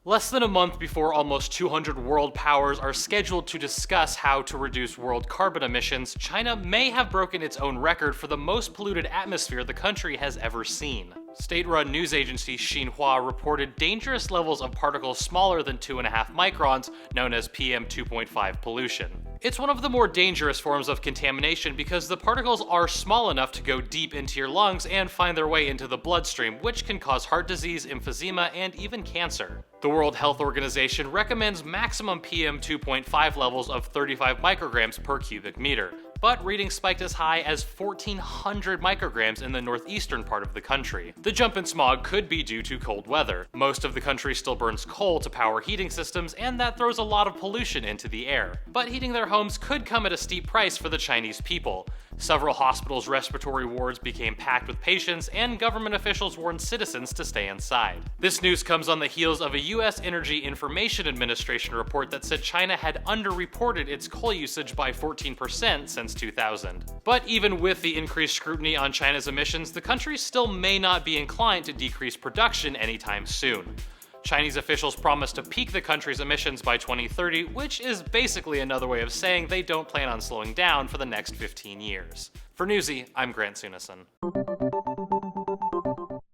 Less than a month before almost 200 world powers are scheduled to discuss how to reduce world carbon emissions, China may have broken its own record for the most polluted atmosphere the country has ever seen. State-run news agency Xinhua reported dangerous levels of particles smaller than 2.5 microns, known as PM 2.5 pollution. It's one of the more dangerous forms of contamination because the particles are small enough to go deep into your lungs and find their way into the bloodstream, which can cause heart disease, emphysema, and even cancer. The World Health Organization recommends maximum PM 2.5 levels of 35 micrograms per cubic meter, but readings spiked as high as 1,400 micrograms in the northeastern part of the country. The jump in smog could be due to cold weather. Most of the country still burns coal to power heating systems, and that throws a lot of pollution into the air. But heating their homes could come at a steep price for the Chinese people. Several hospitals' respiratory wards became packed with patients, and government officials warned citizens to stay inside. This news comes on the heels of a US Energy Information Administration report that said China had underreported its coal usage by 14% since 2000. But even with the increased scrutiny on China's emissions, the country still may not be inclined to decrease production anytime soon. Chinese officials promised to peak the country's emissions by 2030, which is basically another way of saying they don't plan on slowing down for the next 15 years. For Newsy, I'm Grant Sunison.